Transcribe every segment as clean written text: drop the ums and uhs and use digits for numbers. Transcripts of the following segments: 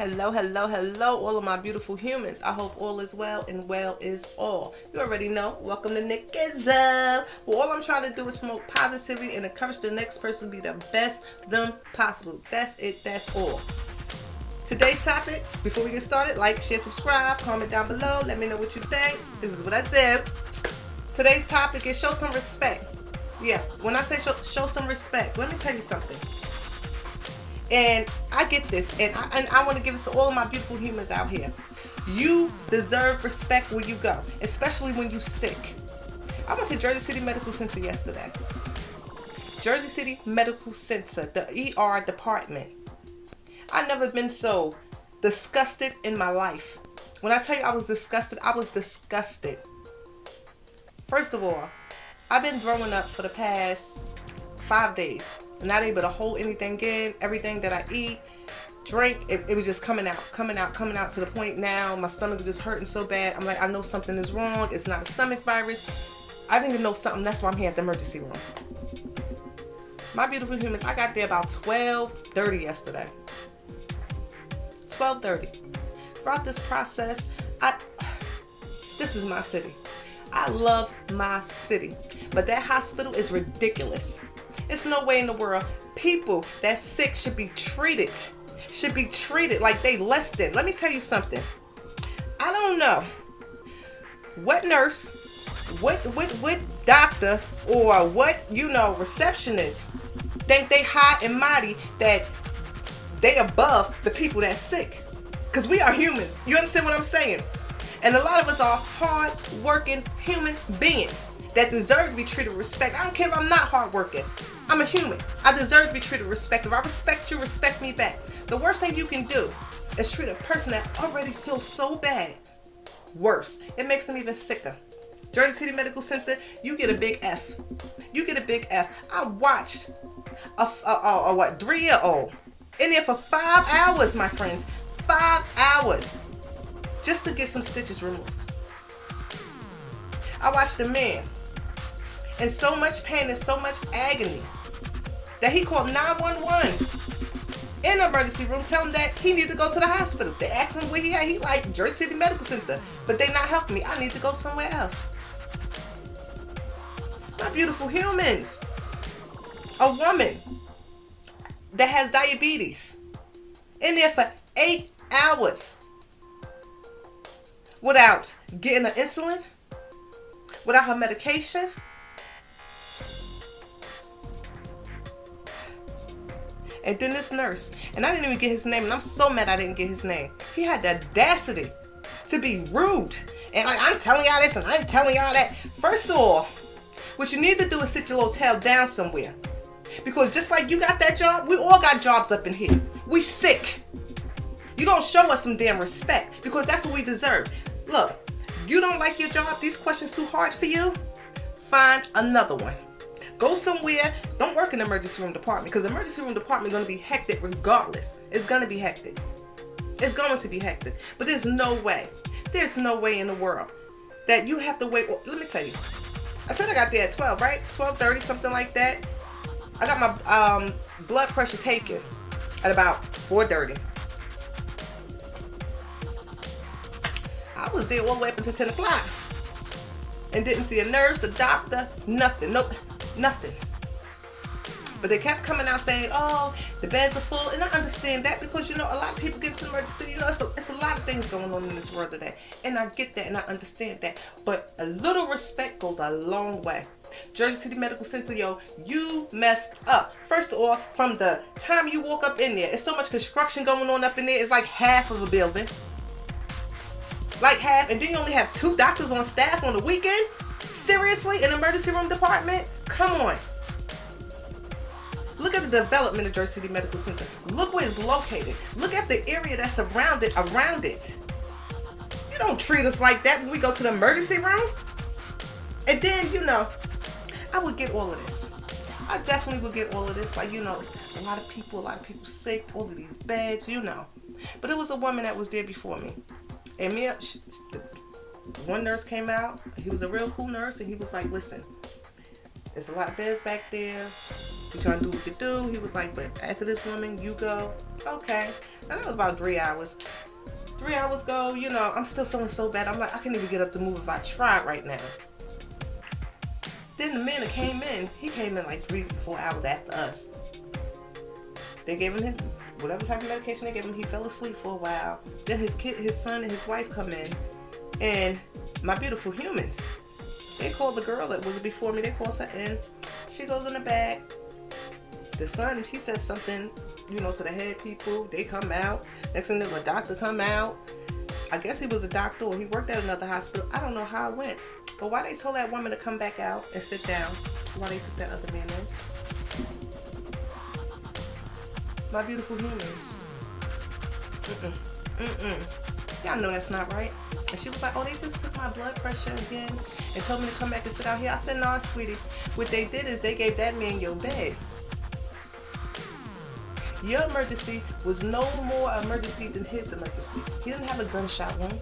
Hello, hello, hello, all of my beautiful humans. I hope all is well and well is all. You already know. Welcome to Nickism. Well, all I'm trying to do is promote positivity and encourage the next person to be the best them possible. That's it. That's all. Today's topic, before we get started, like, share, subscribe, comment down below. Let me know what you think. This is what I did. Today's topic is show some respect. Yeah, when I say show some respect, let me tell you something. And I get this, and I want to give this to all of my beautiful humans out here. You deserve respect where you go, especially when you're sick. I went to Jersey City Medical Center yesterday. Jersey City Medical Center, the ER department. I've never been so disgusted in my life. When I tell you I was disgusted, I was disgusted. First of all, I've been throwing up for the past 5 days. Not able to hold anything in. Everything that I eat, drink, it was just coming out to the point now my stomach is just hurting so bad. I'm like, I know something is wrong. It's not a stomach virus. I need to know something. That's why I'm here at the emergency room. My beautiful humans, I got there about 12:30 yesterday. 12:30. Throughout this process, this is my city. I love my city. But that hospital is ridiculous. It's no way in the world people that's sick should be treated like they less than. Let me tell you something. I don't know what nurse, what doctor, or what receptionist think they high and mighty that they above the people that's sick. Because we are humans. You understand what I'm saying? And a lot of us are hard working human beings that deserve to be treated with respect. I don't care if I'm not hardworking. I'm a human. I deserve to be treated with respect. If I respect you, respect me back. The worst thing you can do is treat a person that already feels so bad worse. It makes them even sicker. Jersey City Medical Center, you get a big F. You get a big F. I watched a 3-year-old in there for 5 hours, my friends. 5 hours just to get some stitches removed. I watched a man in so much pain and so much agony that he called 911 in the emergency room, telling that he needed to go to the hospital. They asked him where he at. He like, Jersey City Medical Center, but they not helping me. I need to go somewhere else. My beautiful humans, a woman that has diabetes in there for 8 hours without getting an insulin, without her medication. And then this nurse, and I didn't even get his name, and I'm so mad I didn't get his name. He had the audacity to be rude. And like, I'm telling y'all this and I'm telling y'all that. First of all, what you need to do is sit your little tail down somewhere. Because just like you got that job, we all got jobs up in here. We sick. You don't show us some damn respect because that's what we deserve. Look, you don't like your job, these questions too hard for you, find another one. Go somewhere. Don't work in the emergency room department because the emergency room department is going to be hectic regardless. It's going to be hectic. It's going to be hectic. But there's no way in the world that you have to wait. Well, let me tell you. I said I got there at 12, right? 12:30, something like that. I got my blood pressure taken at about 4:30. I was there all the way up until 10 o'clock and didn't see a nurse, a doctor, nothing. Nope. Nothing. But they kept coming out saying, oh, the beds are full. And I understand that because, a lot of people get into the emergency. It's a lot of things going on in this world today. And I get that and I understand that. But a little respect goes a long way. Jersey City Medical Center, you messed up. First of all, from the time you walk up in there, it's so much construction going on up in there. It's like half of a building. Like half. And then you only have 2 doctors on staff on the weekend? Seriously? In the emergency room department? Come on. Look at the development of Jersey City Medical Center. Look where it's located. Look at the area that's around it. You don't treat us like that when we go to the emergency room. And then, I would get all of this. I definitely would get all of this. Like, it's a lot of people sick, all of these beds, But it was a woman that was there before me. And one nurse came out. He was a real cool nurse, and he was like, listen, there's a lot of beds back there. We trying to do what we could do. He was like, but after this woman, you go. Okay. And that was about 3 hours. 3 hours ago, you know, I'm still feeling so bad. I'm like, I can't even get up to move if I tried right now. Then the man that came in, he came in like 3 to 4 hours after us. They gave him his, whatever type of medication they gave him, he fell asleep for a while. Then his son and his wife come in. And my beautiful humans, they called the girl that was before me, they called her in. She goes in the back. The son, he says something, you know, to the head people. They come out. Next thing you know, a doctor come out. I guess he was a doctor or he worked at another hospital. I don't know how it went. But why they told that woman to come back out and sit down while they took that other man in? My beautiful humans. Y'all know that's not right. And she was like, oh, they just took my blood pressure again and told me to come back and sit out here. I said, no, sweetie. What they did is they gave that man your bed. Your emergency was no more emergency than his emergency. He didn't have a gunshot wound.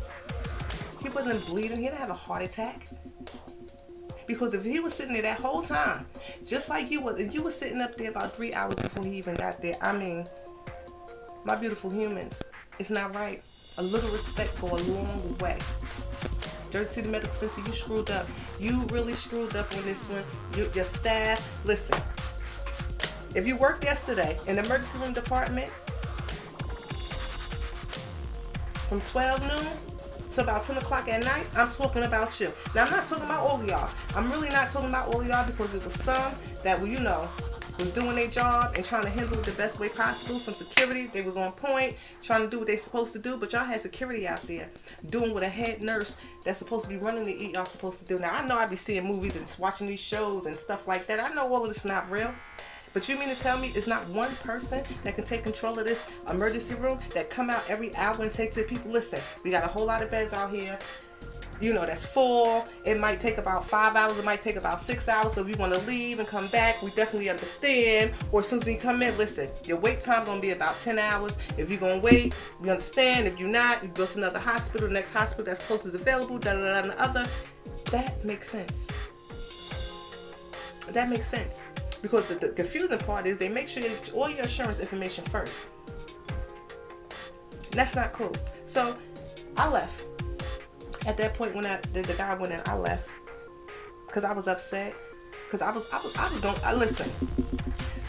He wasn't bleeding. He didn't have a heart attack. Because if he was sitting there that whole time, just like you was, and you were sitting up there about 3 hours before he even got there, I mean, my beautiful humans, it's not right. A little respect go a long way. Jersey City Medical Center, you screwed up. You really screwed up on this one. Your staff, listen. If you worked yesterday in the emergency room department from 12 noon to about 10 o'clock at night, I'm talking about you. Now, I'm not talking about all of y'all. I'm really not talking about all of y'all because it was some that, you know, was doing their job and trying to handle it the best way possible. Some security, they was on point, trying to do what they supposed to do, but y'all had security out there doing what a head nurse that's supposed to be running the ER supposed to do. Now, I know I be seeing movies and watching these shows and stuff like that. I know all of this is not real. But you mean to tell me it's not one person that can take control of this emergency room that come out every hour and say to people, listen, we got a whole lot of beds out here, you know, that's full. It might take about 5 hours. It might take about 6 hours. So if you want to leave and come back, we definitely understand. Or as soon as you come in, listen, your wait time going to be about 10 hours. If you're going to wait, we understand. If you're not, you go to another hospital, next hospital that's closest available, and the other. That makes sense. That makes sense. Because the confusing part is they make sure you get all your insurance information first. That's not cool. So I left. At that point when the guy went in, I left. Because I was upset. Because I was going, listen.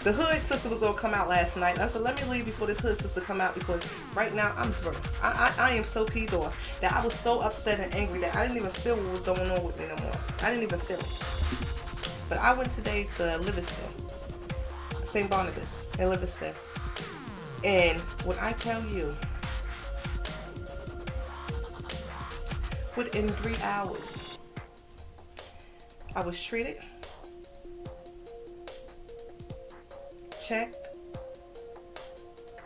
The hood sister was going to come out last night. And I said, let me leave before this hood sister come out because right now I'm through. I am so peed off that I was so upset and angry that I didn't even feel what was going on with me no more. I didn't even feel it. But I went today to Livingston, St. Barnabas in Livingston. And when I tell you, within 3 hours, I was treated, checked,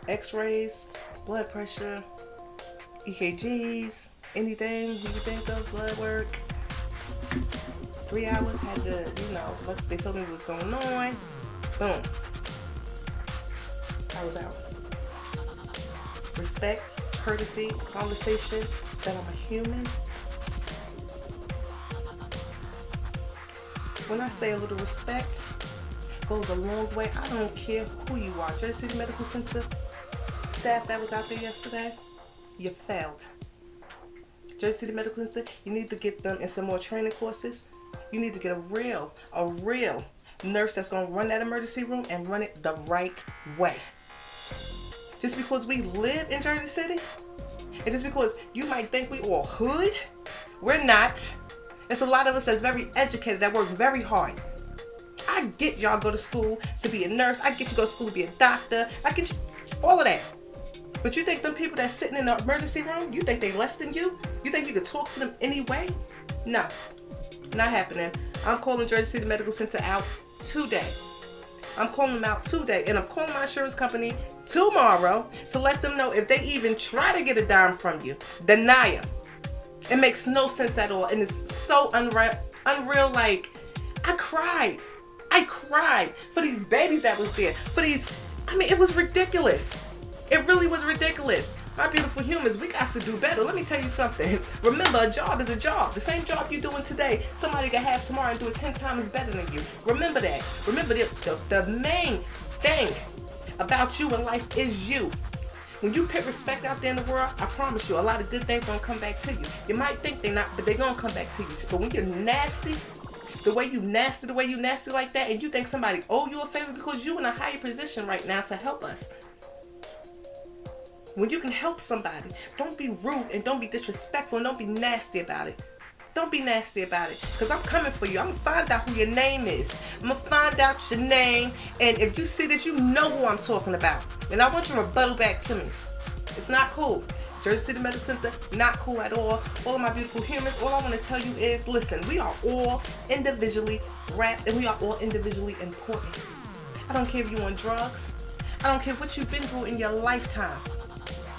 x-rays, blood pressure, EKGs, anything you think of, blood work. 3 hours, had to, you know, they told me what was going on. Boom. I was out. Respect, courtesy, conversation, that I'm a human. When I say a little respect, goes a long way. I don't care who you are. Jersey City Medical Center staff that was out there yesterday, you failed. Jersey City Medical Center, you need to get them in some more training courses. You need to get a real nurse that's going to run that emergency room and run it the right way. Just because we live in Jersey City, and just because you might think we all hood, we're not. There's a lot of us that's very educated, that work very hard. I get y'all go to school to be a nurse. I get you go to school to be a doctor. I get you all of that. But you think them people that's sitting in the emergency room, you think they less than you? You think you could talk to them anyway? No. Not happening. I'm calling Jersey City Medical Center out today. I'm calling them out today. And I'm calling my insurance company tomorrow to let them know if they even try to get a dime from you, deny them. It makes no sense at all. And it's so unreal. Like, I cried for these babies that was there. It was ridiculous. It really was ridiculous. My beautiful humans, we got to do better. Let me tell you something. Remember, a job is a job. The same job you're doing today, somebody can have tomorrow and do it 10 times better than you. Remember that. Remember the main thing about you in life is you. When you put respect out there in the world, I promise you, a lot of good things gonna come back to you. You might think they're not, but they're gonna come back to you. But when you're nasty, the way you nasty like that, and you think somebody owe you a favor because you in a higher position right now to help us. When you can help somebody, don't be rude and don't be disrespectful and don't be nasty about it. Don't be nasty about it, because I'm coming for you. I'm going to find out who your name is. I'm going to find out your name, and if you see this, you know who I'm talking about. And I want you to rebuttal back to me. It's not cool. Jersey City Medical Center, not cool at all. All of my beautiful humans, all I want to tell you is, listen, we are all individually wrapped, and we are all individually important. I don't care if you're on drugs. I don't care what you've been through in your lifetime.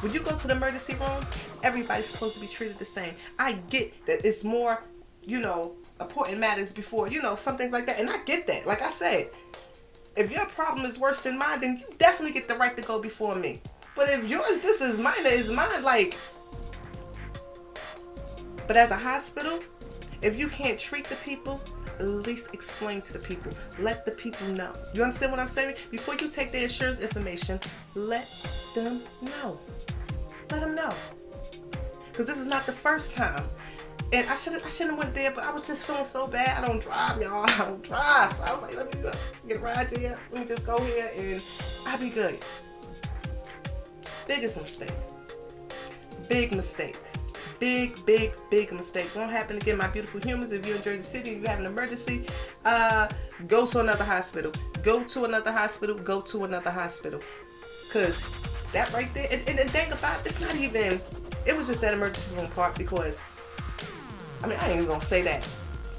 When you go to the emergency room, everybody's supposed to be treated the same. I get that it's more, important matters before, some things like that. And I get that. Like I said, if your problem is worse than mine, then you definitely get the right to go before me. But if yours just as minor as mine, but as a hospital, if you can't treat the people, at least explain to the people. Let the people know. You understand what I'm saying? Before you take their insurance information, let them know. Let them know. Because this is not the first time. And I shouldn't have went there, but I was just feeling so bad. I don't drive, y'all. I don't drive. So I was like, let me get a ride to here. Let me just go here and I'll be good. Biggest mistake. Big mistake. Big mistake. Won't happen again, my beautiful humans. If you're in Jersey City and you have an emergency, go to another hospital. Go to another hospital. Go to another hospital. Because that right there, and think about it, it's not even, it was just that emergency room part because, I ain't even going to say that.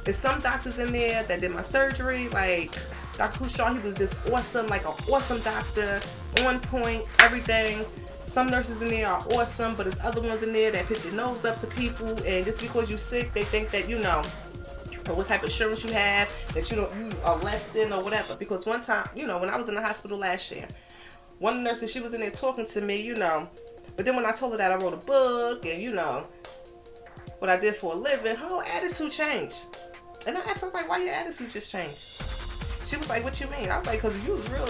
There's some doctors in there that did my surgery, like Dr. Kushaw, he was just awesome, like an awesome doctor, on point, everything. Some nurses in there are awesome, but there's other ones in there that put their nose up to people, and just because you're sick, they think that, or what type of insurance you have, that you are less than or whatever. Because one time, when I was in the hospital last year, one of the nurses, she was in there talking to me, but then when I told her that I wrote a book and, what I did for a living, her whole attitude changed. And I asked her, why your attitude just changed? She was like, what you mean? I was like, because you was real,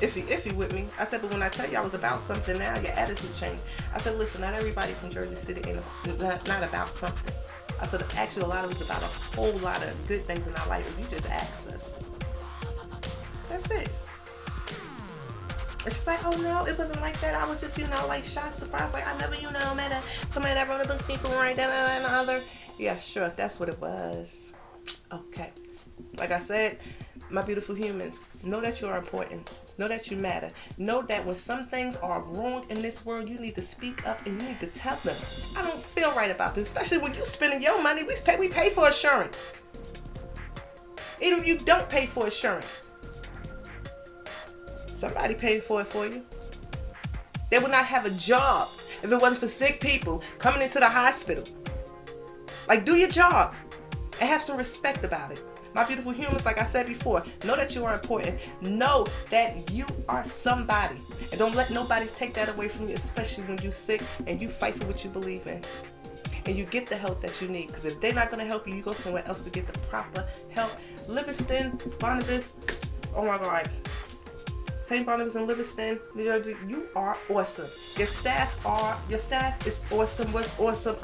iffy with me. I said, but when I tell you I was about something now, your attitude changed. I said, listen, not everybody from Jersey City ain't not about something. I said, actually, a lot of it's about a whole lot of good things in our life if you just ask us. That's it. And she's like, oh no, it wasn't like that. I was just, shocked, surprised. Like, I never, met somebody that wrote a book before, right? That and the other. Yeah, sure. That's what it was. Okay. Like I said, my beautiful humans, know that you are important. Know that you matter. Know that when some things are wrong in this world, you need to speak up and you need to tell them. I don't feel right about this, especially when you're spending your money. We pay for insurance. Even if you don't pay for insurance, somebody paid for it for you. They would not have a job if it wasn't for sick people coming into the hospital. Do your job and have some respect about it. My beautiful humans, like I said before, know that you are important. Know that you are somebody. And don't let nobody take that away from you, especially when you're sick and you fight for what you believe in. And you get the help that you need. Because if they're not going to help you, you go somewhere else to get the proper help. Livingston, Barnabas, oh my God. St. Barnabas and Livingston, New Jersey, you are awesome. Your staff is awesome. What's awesome?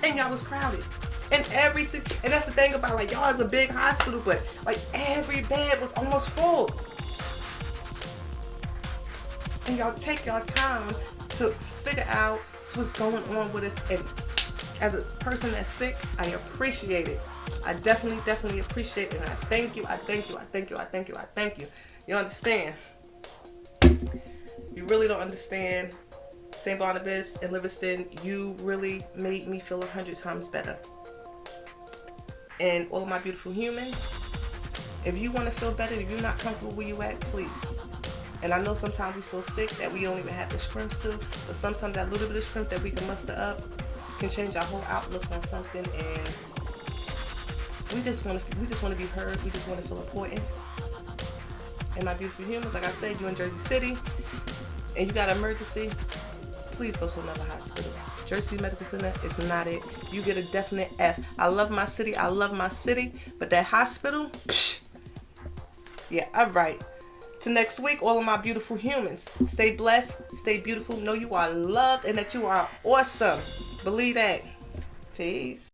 And y'all was crowded. And that's the thing about y'all is a big hospital, but every bed was almost full. And y'all take y'all time to figure out what's going on with us. And as a person that's sick, I appreciate it. I definitely appreciate it. And I thank you. You understand? You really don't understand. St. Barnabas and Livingston, you really made me feel 100 times better. And all of my beautiful humans, if you want to feel better, if you're not comfortable where you at, please. And I know sometimes we're so sick that we don't even have the strength to, but sometimes that little bit of strength that we can muster up can change our whole outlook on something. And we just want to be heard. We just want to feel important. And my beautiful humans, like I said, you're in Jersey City and you got an emergency, please go to another hospital. Jersey Medical Center is not it. You get a definite F. I love my city, but that hospital, yeah, all right. To next week, all of my beautiful humans. Stay blessed, stay beautiful. Know you are loved and that you are awesome. Believe that. Peace.